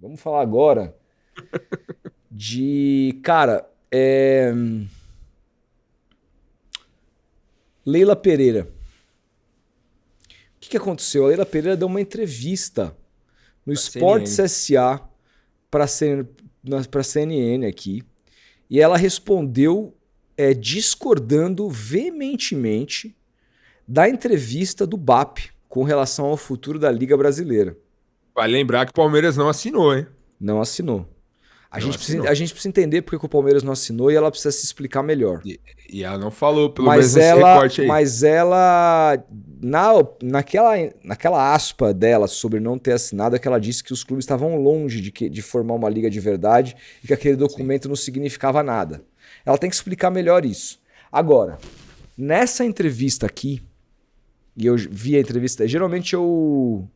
Vamos falar agora de, cara, Leila Pereira. O que aconteceu? A Leila Pereira deu uma entrevista no Da CNN. Esportes SA para a CNN aqui, e ela respondeu discordando veementemente da entrevista do BAP com relação ao futuro da Liga Brasileira. Vale lembrar que o Palmeiras não assinou, hein? Não assinou. A Não gente assinou. precisa entender porque que o Palmeiras não assinou e ela precisa se explicar melhor. E ela não falou, pelo menos Mas nesse recorte aí. naquela aspa dela sobre não ter assinado, é que ela disse que os clubes estavam longe de formar uma liga de verdade e que aquele documento não significava nada. Ela tem que explicar melhor isso. Agora, nessa entrevista aqui, e eu vi a entrevista, geralmente eu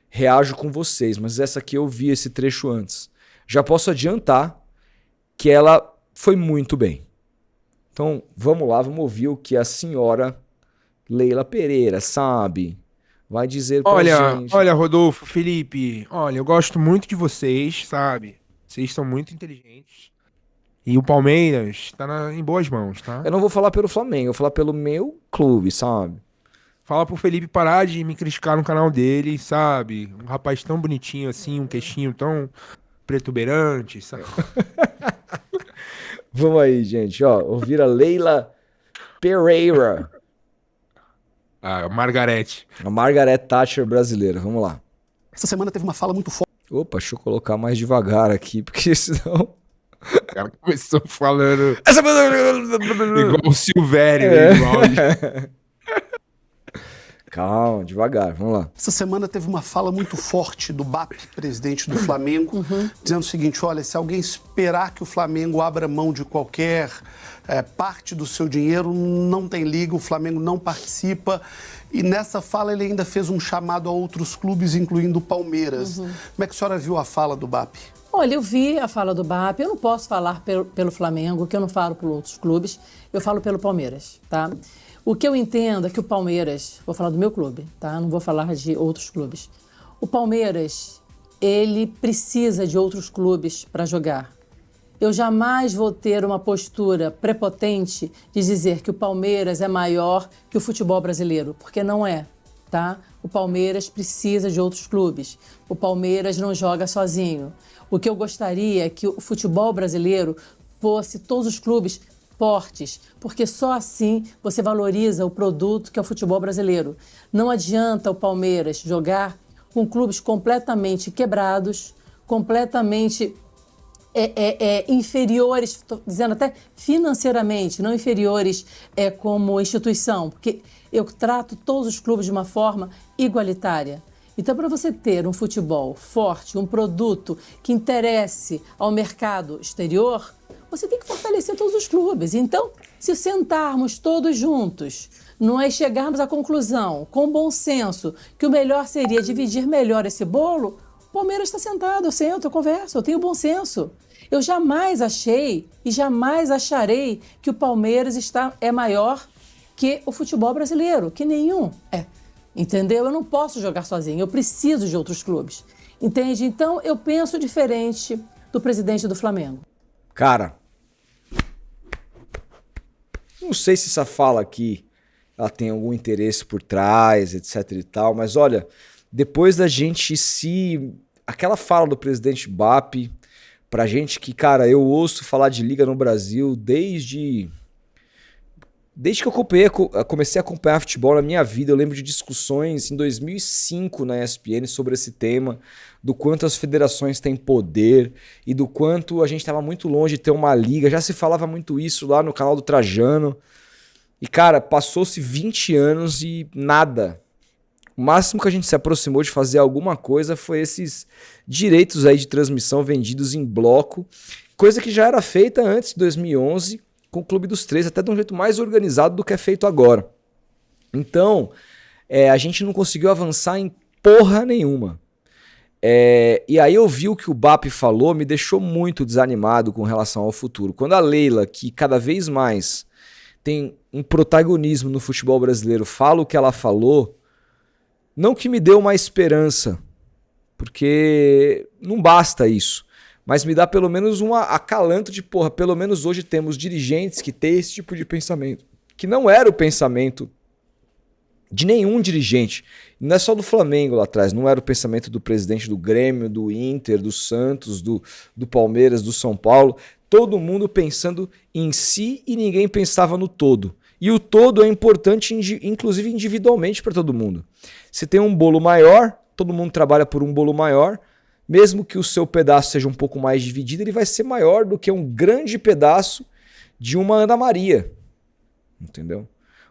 reajo com vocês, mas essa aqui eu vi esse trecho antes. Já posso adiantar que ela foi muito bem. Então, vamos lá, vamos ouvir o que a senhora Leila Pereira, sabe, vai dizer pra gente. Olha, Rodolfo, Felipe, olha, eu gosto muito de vocês, sabe? Vocês são muito inteligentes. E o Palmeiras tá em boas mãos, tá? Eu não vou falar pelo Flamengo, eu vou falar pelo meu clube, sabe? Fala pro Felipe parar de me criticar no canal dele, sabe? Um rapaz tão bonitinho assim, um queixinho tão protuberante, sabe? Vamos aí, gente, ó, ouvir a Leila Pereira, A Margarete. a Margaret Thatcher brasileira. Vamos lá. Essa semana teve uma fala muito forte. Opa, deixa eu colocar mais devagar aqui, porque senão... O cara começou falando igual o Silvério, É. igual. Calma, devagar, vamos lá. Essa semana teve uma fala muito forte do BAP, presidente do Flamengo, dizendo o seguinte: olha, se alguém esperar que o Flamengo abra mão de qualquer parte do seu dinheiro, não tem liga, o Flamengo não participa. E nessa fala ele ainda fez um chamado a outros clubes, incluindo o Palmeiras. Como é que a senhora viu a fala do BAP? Olha, eu vi a fala do BAP, eu não posso falar pelo Flamengo, que eu não falo por outros clubes, eu falo pelo Palmeiras, tá? O que eu entendo é que o Palmeiras, vou falar do meu clube, tá? Não vou falar de outros clubes. O Palmeiras, ele precisa de outros clubes para jogar. Eu jamais vou ter uma postura prepotente de dizer que o Palmeiras é maior que o futebol brasileiro, porque não é, tá? O Palmeiras precisa de outros clubes. O Palmeiras não joga sozinho. O que eu gostaria é que o futebol brasileiro fosse todos os clubes fortes, porque só assim você valoriza o produto que é o futebol brasileiro. Não adianta o Palmeiras jogar com clubes completamente quebrados, completamente inferiores, estou dizendo até financeiramente, não inferiores como instituição, porque eu trato todos os clubes de uma forma igualitária. Então, para você ter um futebol forte, um produto que interesse ao mercado exterior, você tem que fortalecer todos os clubes. Então, se sentarmos todos juntos, nós chegarmos à conclusão, com bom senso, que o melhor seria dividir melhor esse bolo, o Palmeiras está sentado, eu sento, eu converso, eu tenho bom senso. Eu jamais achei e jamais acharei que o Palmeiras é maior que o futebol brasileiro, que nenhum é. Entendeu? Eu não posso jogar sozinho, eu preciso de outros clubes. Entende? Então, eu penso diferente do presidente do Flamengo. Cara, não sei se essa fala aqui ela tem algum interesse por trás, etc e tal, mas olha, depois da gente aquela fala do presidente BAP, pra gente que, cara, eu ouço falar de liga no Brasil desde que eu comecei a acompanhar futebol na minha vida. Eu lembro de discussões em 2005 na ESPN sobre esse tema, do quanto as federações têm poder e do quanto a gente estava muito longe de ter uma liga. Já se falava muito isso lá no canal do Trajano. E, cara, passou-se 20 anos e nada. O máximo que a gente se aproximou de fazer alguma coisa foi esses direitos aí de transmissão vendidos em bloco, coisa que já era feita antes de 2011, com o Clube dos 13, até de um jeito mais organizado do que é feito agora. Então, a gente não conseguiu avançar em porra nenhuma. E aí eu vi o que o BAP falou, me deixou muito desanimado com relação ao futuro. Quando a Leila, que cada vez mais tem um protagonismo no futebol brasileiro, fala o que ela falou, não que me deu uma esperança, Porque não basta isso. Mas me dá pelo menos um acalanto de, porra, pelo menos hoje temos dirigentes que têm esse tipo de pensamento. Que não era o pensamento de nenhum dirigente. Não é só do Flamengo lá atrás. Não era o pensamento do presidente do Grêmio, do Inter, do Santos, do Palmeiras, do São Paulo. Todo mundo pensando em si e ninguém pensava no todo. E o todo é importante, inclusive individualmente para todo mundo. Se tem um bolo maior, todo mundo trabalha por um bolo maior. Mesmo que o seu pedaço seja um pouco mais dividido, ele vai ser maior do que um grande pedaço de uma Ana Maria. Entendeu?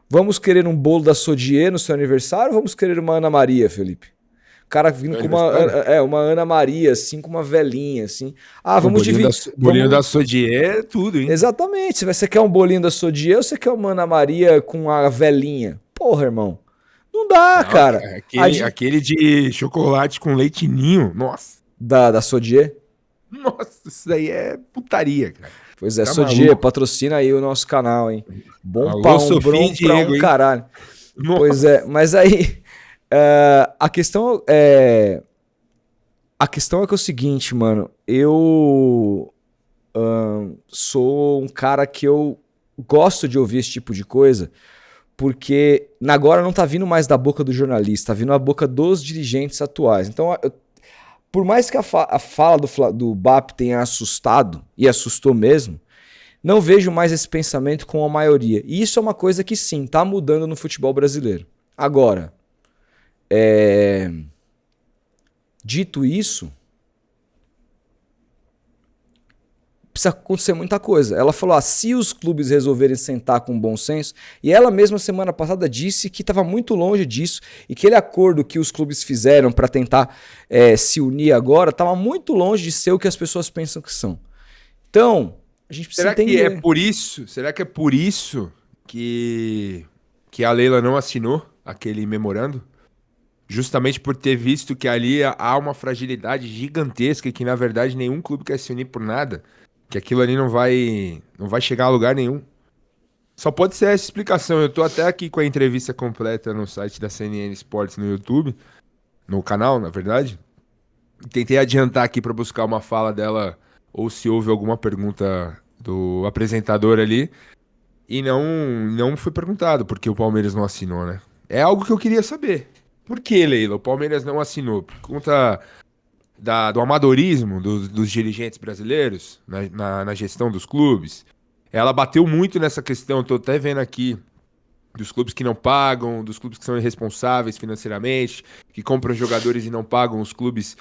Vamos querer um bolo da Sodier no seu aniversário ou vamos querer uma Ana Maria, Felipe? O cara vindo com uma Ana Maria, assim, com uma velhinha, assim. Ah, vamos dividir. Bolinho da Sodier é tudo, hein? Exatamente. Você quer um bolinho da Sodier ou você quer uma Ana Maria com a velhinha? Porra, irmão. Não dá, cara. Aquele de chocolate com leite ninho, nossa. Da Sodier? Nossa, isso daí é putaria, cara. Pois é, Sodier, patrocina aí o nosso canal, hein? Bom pra um caralho. Nossa. Pois é, mas aí a questão é que é o seguinte, mano. Eu sou um cara que eu gosto de ouvir esse tipo de coisa, porque agora não tá vindo mais da boca do jornalista, tá vindo da boca dos dirigentes atuais. Então, por mais que a fala do BAP tenha assustado, e assustou mesmo, não vejo mais esse pensamento com a maioria. E isso é uma coisa que sim, está mudando no futebol brasileiro. Agora, dito isso, precisa acontecer muita coisa. Ela falou, se os clubes resolverem sentar com bom senso, e ela mesma semana passada disse que estava muito longe disso, e que aquele acordo que os clubes fizeram para tentar se unir agora, estava muito longe de ser o que as pessoas pensam que são. Então, a gente precisa entender. Será que é por isso que a Leila não assinou aquele memorando? Justamente por ter visto que ali há uma fragilidade gigantesca, que na verdade nenhum clube quer se unir por nada. Que aquilo ali não vai chegar a lugar nenhum. Só pode ser essa explicação. Eu tô até aqui com a entrevista completa no site da CNN Sports no YouTube, no canal, na verdade. Tentei adiantar aqui para buscar uma fala dela, ou se houve alguma pergunta do apresentador ali, e não foi perguntado porque o Palmeiras não assinou, né? É algo que eu queria saber. Por que, Leila, o Palmeiras não assinou? Por conta do amadorismo dos dirigentes brasileiros na gestão dos clubes? Ela bateu muito nessa questão, tô até vendo aqui, dos clubes que não pagam, dos clubes que são irresponsáveis financeiramente, que compram jogadores e não pagam os clubes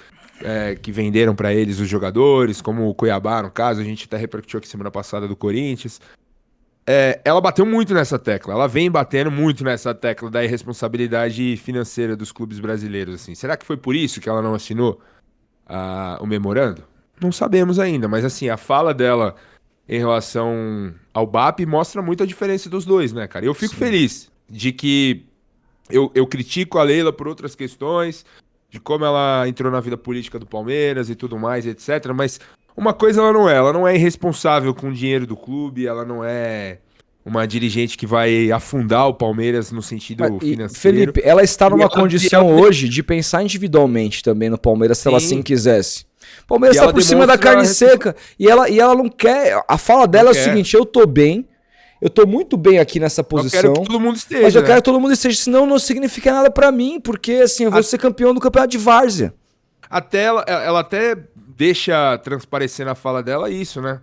que venderam para eles os jogadores, como o Cuiabá, no caso, a gente até repercutiu aqui semana passada do Corinthians. Ela bateu muito nessa tecla, ela vem batendo muito nessa tecla da irresponsabilidade financeira dos clubes brasileiros, assim. Será que foi por isso que ela não assinou o memorando? Não sabemos ainda, mas assim, a fala dela em relação ao BAP mostra muito a diferença dos dois, né, cara? Eu fico feliz de que eu critico a Leila por outras questões, de como ela entrou na vida política do Palmeiras e tudo mais, etc. Mas uma coisa ela não é irresponsável com o dinheiro do clube, ela não é uma dirigente que vai afundar o Palmeiras no sentido financeiro. Felipe, ela está numa condição hoje de pensar individualmente também no Palmeiras, se ela assim quisesse. O Palmeiras está por cima da carne seca e ela não quer. A fala dela é o seguinte: eu tô bem, eu tô muito bem aqui nessa posição. Eu quero que todo mundo esteja. Mas eu quero que todo mundo esteja, senão não significa nada pra mim, porque assim, eu vou ser campeão do campeonato de várzea. Ela até deixa transparecer na fala dela isso, né?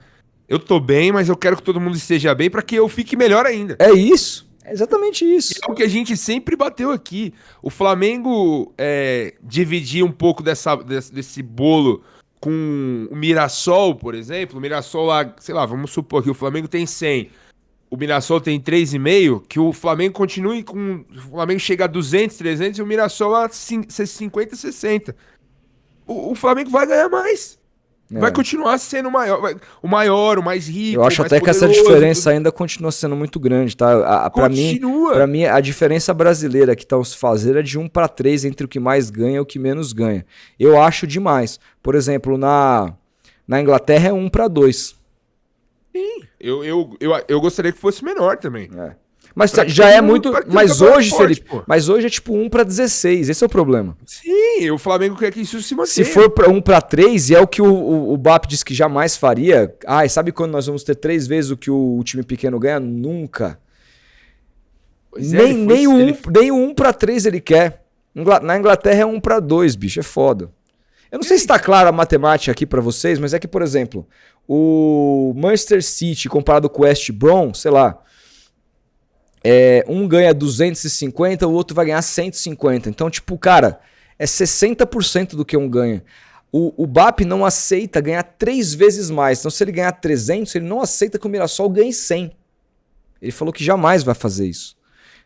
Eu tô bem, mas eu quero que todo mundo esteja bem pra que eu fique melhor ainda. É isso. É exatamente isso. É o que a gente sempre bateu aqui. O Flamengo dividir um pouco desse bolo com o Mirassol, por exemplo. O Mirassol lá, sei lá, vamos supor que o Flamengo tem 100. O Mirassol tem 3,5, que o Flamengo continue com... O Flamengo chega a 200, 300 e o Mirassol a 50, 60. O Flamengo vai ganhar mais. Vai continuar sendo o maior, o mais rico. Eu acho até que essa diferença ainda continua sendo muito grande, tá? Pra mim, a diferença brasileira que estão se fazendo é de 1-3 entre o que mais ganha e o que menos ganha. Eu acho demais. Por exemplo, na Inglaterra é 1-2. Sim, eu gostaria que fosse menor também. Mas Pra já que é um- muito. pra que um Mas campeonato hoje, forte, Felipe. pô? Mas hoje é tipo 1-16. Esse é o problema. Sim, o Flamengo quer que isso se mantenha. Se for pra 1-3, e é o que o BAP disse que jamais faria. Ai, sabe quando nós vamos ter 3 vezes o que o time pequeno ganha? Nunca. Pois é, Nem o 1-3 ele quer. Na Inglaterra é 1-2, bicho. É foda. Eu não sei se tá clara a matemática aqui pra vocês, mas é que, por exemplo, o Manchester City comparado com o West Brom, sei lá, um ganha 250, o outro vai ganhar 150. Então, tipo, cara, é 60% do que um ganha. O BAP não aceita ganhar 3 vezes mais. Então, se ele ganhar 300, ele não aceita que o Mirassol ganhe 100. Ele falou que jamais vai fazer isso.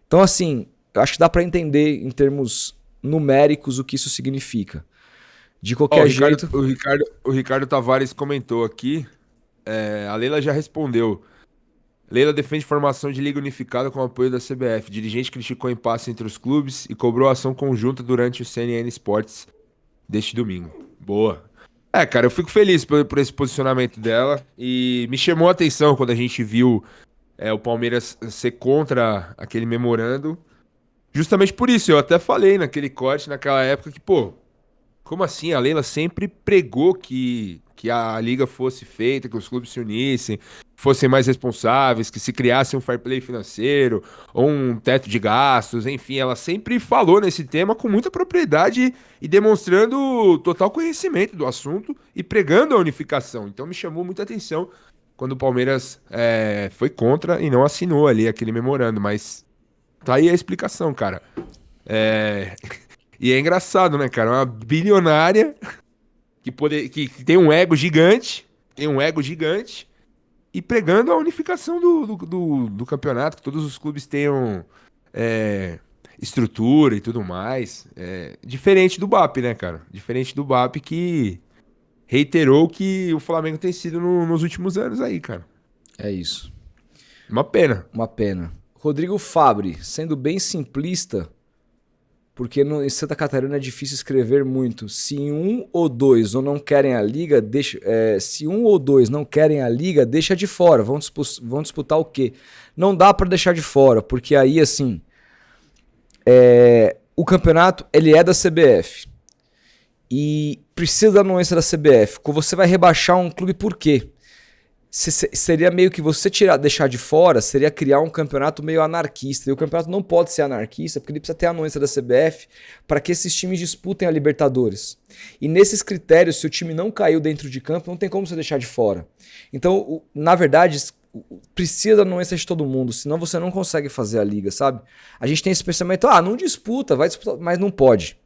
Então, assim, eu acho que dá pra entender em termos numéricos o que isso significa. De qualquer jeito. O Ricardo Tavares comentou aqui. A Leila já respondeu. Leila defende formação de liga unificada com o apoio da CBF. Dirigente criticou impasse entre os clubes e cobrou ação conjunta durante o CNN Sports deste domingo. Boa. Cara, eu fico feliz por esse posicionamento dela. E me chamou a atenção quando a gente viu o Palmeiras ser contra aquele memorando. Justamente por isso, eu até falei naquele corte, naquela época, que, pô, como assim? A Leila sempre pregou que a liga fosse feita, que os clubes se unissem, fossem mais responsáveis, que se criasse um fair play financeiro, ou um teto de gastos, enfim, ela sempre falou nesse tema com muita propriedade e demonstrando total conhecimento do assunto e pregando a unificação. Então me chamou muita atenção quando o Palmeiras foi contra e não assinou ali aquele memorando, mas tá aí a explicação, cara. E é engraçado, né, cara? Uma bilionária que tem um ego gigante, e pregando a unificação do campeonato, que todos os clubes tenham estrutura e tudo mais. Diferente do BAP, né, cara? Diferente do BAP que reiterou que o Flamengo tem sido nos últimos anos aí, cara. É isso. Uma pena. Uma pena. Rodrigo Fabre, sendo bem simplista, porque em Santa Catarina é difícil escrever muito. Se um ou dois não querem a liga, se um ou dois não querem a liga, deixa de fora. Vão disputar o quê? Não dá pra deixar de fora, porque aí, assim, o campeonato ele é da CBF e precisa da anuência da CBF. Você vai rebaixar um clube por quê? Seria meio que você deixar de fora, seria criar um campeonato meio anarquista. E o campeonato não pode ser anarquista, porque ele precisa ter a anuência da CBF para que esses times disputem a Libertadores. E nesses critérios, se o time não caiu dentro de campo, não tem como você deixar de fora. Então, na verdade, precisa da anuência de todo mundo, senão você não consegue fazer a liga, sabe? A gente tem esse pensamento, não disputa, vai disputar, mas não pode.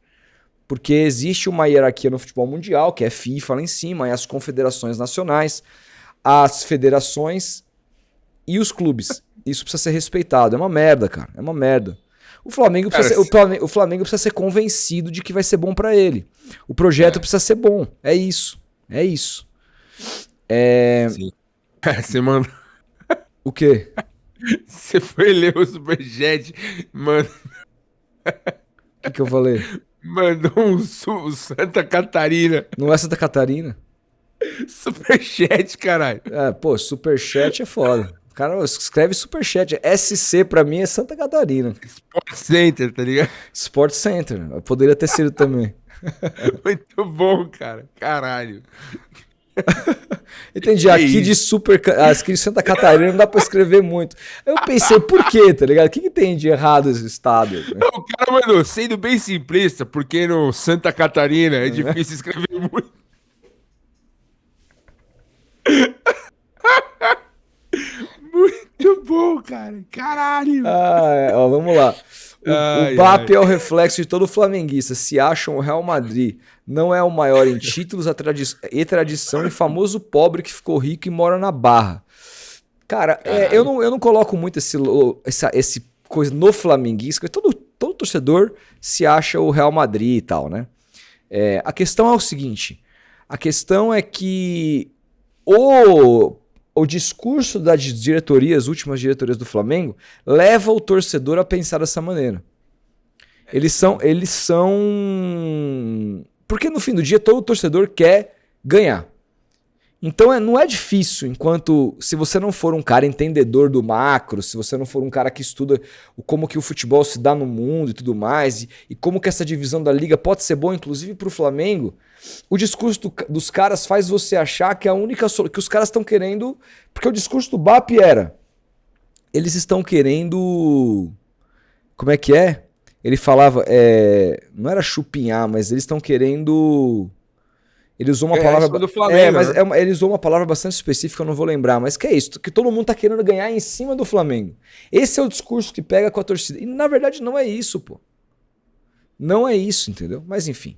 Porque existe uma hierarquia no futebol mundial, que é FIFA lá em cima, e as confederações nacionais, as federações e os clubes. Isso precisa ser respeitado. É uma merda, cara. É uma merda. O Flamengo precisa ser convencido de que vai ser bom pra ele. O projeto precisa ser bom. É isso. É isso. Sim. Você mandou... O quê? Você foi ler o Superchat, mano. O que eu falei? Mandou um Santa Catarina. Não é Santa Catarina? Superchat, caralho. Pô, Superchat é foda. O cara escreve Superchat. SC pra mim é Santa Catarina. Sport Center, tá ligado? Sport Center. Poderia ter sido também. Muito bom, cara. Caralho. Entendi. Aqui de Santa Catarina não dá pra escrever muito. Eu pensei, por quê, tá ligado? O que tem de errado esse estado? Não, o cara mandou, sendo bem simplista, porque no Santa Catarina é difícil escrever muito. Muito bom, cara. Caralho. Vamos lá. O BAP é o reflexo de todo flamenguista. Se acham o Real Madrid não é o maior em títulos e tradição e famoso pobre que ficou rico e mora na Barra. Cara, eu não coloco muito esse coisa no flamenguista. Todo torcedor se acha o Real Madrid e tal, né? A questão é o seguinte. A questão é que o discurso das últimas diretorias do Flamengo, leva o torcedor a pensar dessa maneira. Eles são... Porque no fim do dia todo torcedor quer ganhar. Então não é difícil, se você não for um cara entendedor do macro, se você não for um cara que estuda como que o futebol se dá no mundo e tudo mais, e como que essa divisão da liga pode ser boa, inclusive pro Flamengo, o discurso dos caras faz você achar que a única que os caras estão querendo, porque o discurso do BAP era, eles estão querendo, como é que é? Ele falava, não era chupinhar, mas eles estão querendo... Ele usou uma palavra. Do Flamengo, mas ele usou uma palavra bastante específica, eu não vou lembrar. Mas que é isso? Que todo mundo tá querendo ganhar em cima do Flamengo. Esse é o discurso que pega com a torcida. E na verdade não é isso, pô. Não é isso, entendeu? Mas enfim.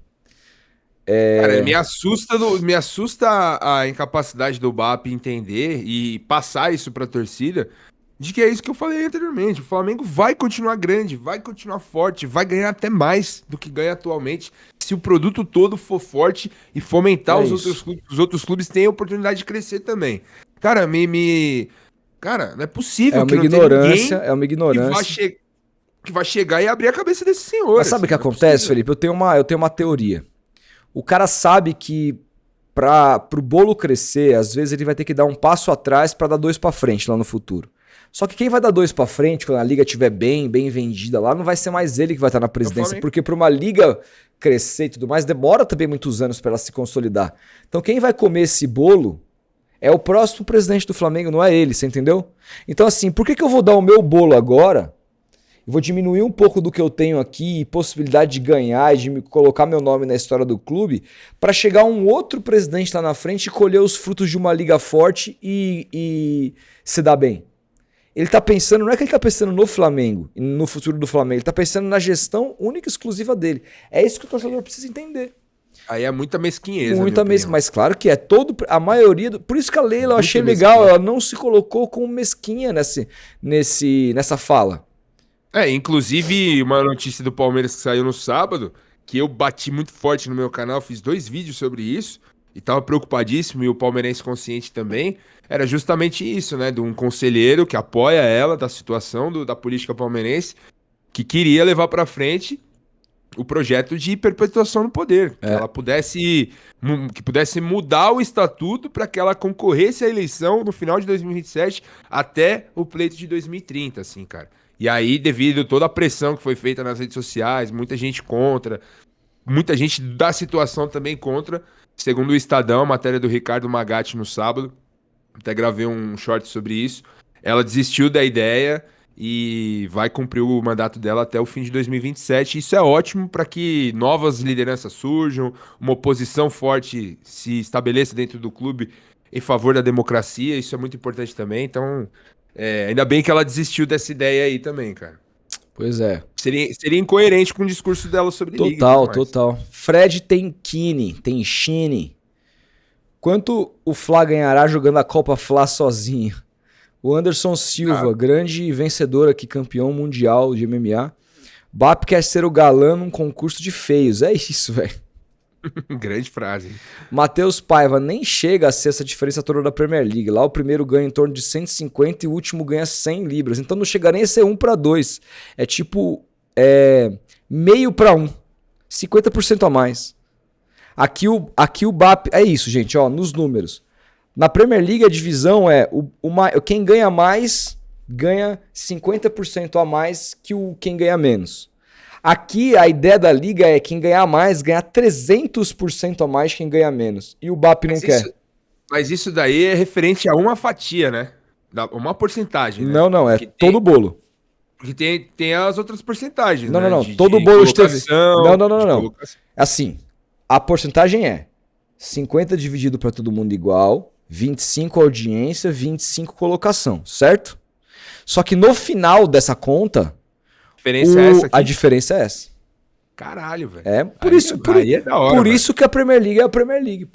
Cara, me assusta a incapacidade do BAP entender e passar isso pra torcida. De que é isso que eu falei anteriormente. O Flamengo vai continuar grande, vai continuar forte, vai ganhar até mais do que ganha atualmente. Se o produto todo for forte e fomentar os outros clubes têm a oportunidade de crescer também. Cara, Cara, não é possível que não tenha ninguém é uma ignorância. que vai chegar e abrir a cabeça desse senhor. Mas sabe o que acontece, Felipe? Eu tenho uma teoria. O cara sabe que pro bolo crescer, às vezes ele vai ter que dar um passo atrás para dar 2 para frente lá no futuro. Só que quem vai dar 2 pra frente, quando a liga estiver bem vendida lá, não vai ser mais ele que vai estar na presidência, porque para uma liga crescer e tudo mais, demora também muitos anos para ela se consolidar. Então quem vai comer esse bolo é o próximo presidente do Flamengo, não é ele, você entendeu? Então assim, por que eu vou dar o meu bolo agora? Eu vou diminuir um pouco do que eu tenho aqui e possibilidade de ganhar e de colocar meu nome na história do clube para chegar um outro presidente lá na frente e colher os frutos de uma liga forte e se dar bem. Ele tá pensando, não é que ele tá pensando no Flamengo, no futuro do Flamengo, ele tá pensando na gestão única e exclusiva dele. É isso que o torcedor precisa entender. Aí é muita mesquinheza. Mas claro que é a maioria, por isso que a Leila eu achei legal, ela não se colocou como mesquinha nessa fala. Inclusive uma notícia do Palmeiras que saiu no sábado, que eu bati muito forte no meu canal, fiz 2 vídeos sobre isso, e tava preocupadíssimo, e o palmeirense consciente também, era justamente isso, né, de um conselheiro que apoia ela, da situação da política palmeirense, que queria levar pra frente o projeto de perpetuação no poder, que ela pudesse mudar o estatuto para que ela concorresse à eleição no final de 2027 até o pleito de 2030, assim, cara. E aí, devido a toda a pressão que foi feita nas redes sociais, muita gente contra, muita gente da situação também contra. Segundo o Estadão, a matéria do Ricardo Magatti no sábado, até gravei um short sobre isso, ela desistiu da ideia e vai cumprir o mandato dela até o fim de 2027. Isso é ótimo para que novas lideranças surjam, uma oposição forte se estabeleça dentro do clube em favor da democracia. Isso é muito importante também. Então, ainda bem que ela desistiu dessa ideia aí também, cara. Pois é. Seria incoerente com o discurso dela sobre liga. Total. Fred tem Chine. Quanto o Fla ganhará jogando a Copa Fla sozinho? O Anderson Silva, grande vencedor aqui, campeão mundial de MMA. BAP quer ser o galã num concurso de feios. É isso, velho. Grande frase. Matheus Paiva, nem chega a ser essa diferença toda da Premier League. Lá o primeiro ganha em torno de 150 e o último ganha 100 libras. Então não chega nem a ser 1-2. É tipo meio para 1. 50% a mais. Aqui o BAP... É isso, gente, ó, nos números. Na Premier League a divisão é quem ganha mais ganha 50% a mais que quem ganha menos. Aqui a ideia da liga é quem ganhar mais ganhar 300% a mais que quem ganha menos. E o BAP não quer. Mas isso daí é referente a uma fatia, né? Uma porcentagem, né? Não, é todo o bolo. Porque tem as outras porcentagens, não, né? Não, todo o bolo de TV. Não. Colocação. Assim, a porcentagem é 50 dividido para todo mundo igual, 25 audiência, 25 colocação, certo? Só que no final dessa conta... A diferença é essa. Caralho, velho. Por isso que a Premier League é a Premier League.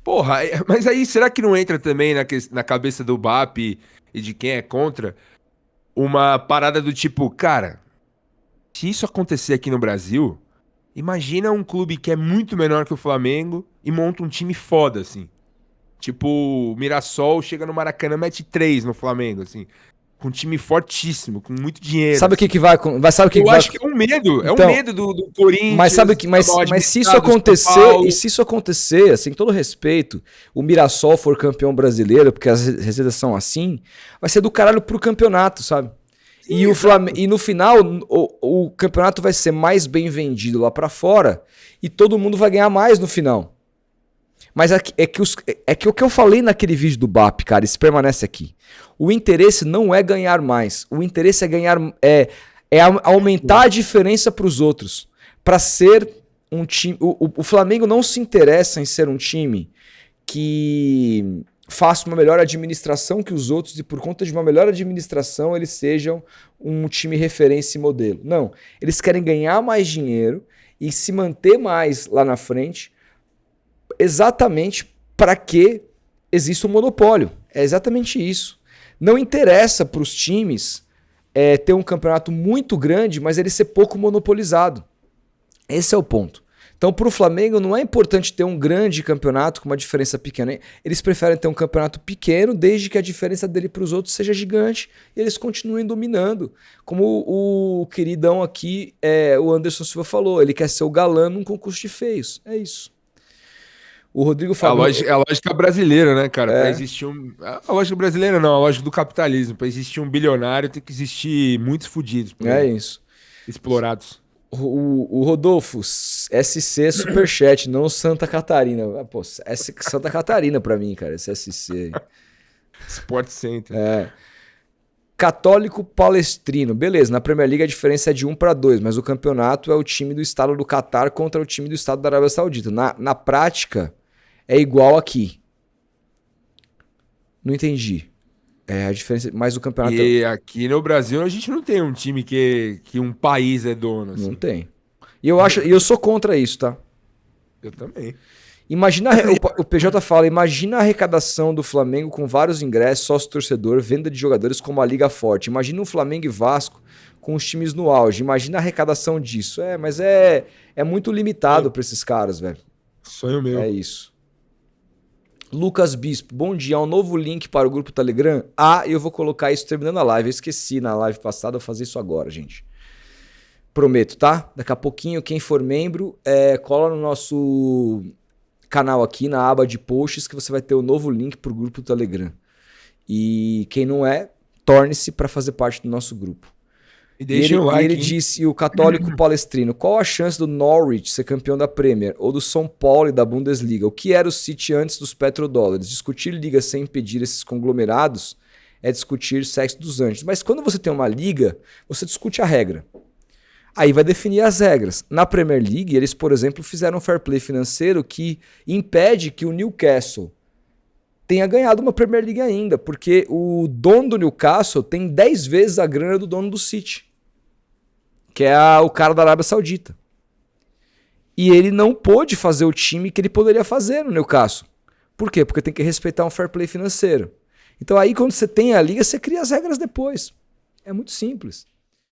Porra, mas aí será que não entra também na cabeça do BAP e de quem é contra uma parada do tipo, cara, se isso acontecer aqui no Brasil, imagina um clube que é muito menor que o Flamengo e monta um time foda, assim. Tipo, o Mirassol chega no Maracanã, mete 3 no Flamengo, assim. com um time fortíssimo, com muito dinheiro. Sabe o que vai... Sabe o que Eu vai... acho que é um medo. É Então, um medo do Corinthians. Mas sabe que, mas se isso acontecer, e se isso acontecer, assim, com todo respeito, o Mirassol for campeão brasileiro, porque as receitas são assim, vai ser do caralho pro campeonato, sabe? Sim, e no final, o campeonato vai ser mais bem vendido lá pra fora e todo mundo vai ganhar mais no final. Mas é que o que eu falei naquele vídeo do BAP, cara, isso permanece aqui. O interesse não é ganhar mais. O interesse é ganhar... É aumentar a diferença para os outros. Para ser um time... O Flamengo não se interessa em ser um time que faça uma melhor administração que os outros e por conta de uma melhor administração eles sejam um time referência e modelo. Não. Eles querem ganhar mais dinheiro e se manter mais lá na frente exatamente para que exista um monopólio. É exatamente isso. Não interessa para os times ter um campeonato muito grande, mas ele ser pouco monopolizado. Esse é o ponto. Então, para o Flamengo, não é importante ter um grande campeonato com uma diferença pequena. Eles preferem ter um campeonato pequeno, desde que a diferença dele para os outros seja gigante e eles continuem dominando. Como o queridão aqui, o Anderson Silva falou, ele quer ser o galã num concurso de feios. É isso. O Rodrigo falou... É a lógica brasileira, né, cara? Pra existir a lógica brasileira não, a lógica do capitalismo. Pra existir um bilionário, tem que existir muitos fudidos. Isso. Explorados. O Rodolfo, SC Superchat, não Santa Catarina. Pô, Santa Catarina pra mim, cara, esse SC. Sport Center. Católico Palestrino. Beleza, na Premier League a diferença é de 1-2, mas o campeonato é o time do estado do Catar contra o time do estado da Arábia Saudita. Na prática... é igual aqui. Não entendi. A diferença, mas o campeonato... E aqui no Brasil a gente não tem um time que um país é dono. Assim. Não tem. E eu sou contra isso, tá? Eu também. Imagina, o PJ fala, imagina a arrecadação do Flamengo com vários ingressos, sócio-torcedor, venda de jogadores como a Liga Forte. Imagina o Flamengo e Vasco com os times no auge. Imagina a arrecadação disso. Mas é muito limitado para esses caras, velho. Sonho meu. É isso. Lucas Bispo, bom dia. Há um novo link para o grupo Telegram. Eu vou colocar isso terminando a live. Eu esqueci na live passada, eu vou fazer isso agora, gente. Prometo, tá? Daqui a pouquinho, quem for membro, cola no nosso canal aqui, na aba de posts, que você vai ter o novo link para o grupo Telegram. E quem não torne-se para fazer parte do nosso grupo. E ele disse, o Católico Palestrino, qual a chance do Norwich ser campeão da Premier ou do São Paulo e da Bundesliga? O que era o City antes dos petrodólares? Discutir liga sem impedir esses conglomerados é discutir sexo dos anjos. Mas quando você tem uma liga, você discute a regra. Aí vai definir as regras. Na Premier League, eles, por exemplo, fizeram um fair play financeiro que impede que o Newcastle tenha ganhado uma Premier League ainda, porque o dono do Newcastle tem 10 vezes a grana do dono do City, que é o cara da Arábia Saudita. E ele não pôde fazer o time que ele poderia fazer no Newcastle. Por quê? Porque tem que respeitar um fair play financeiro. Então aí quando você tem a liga, você cria as regras depois. É muito simples.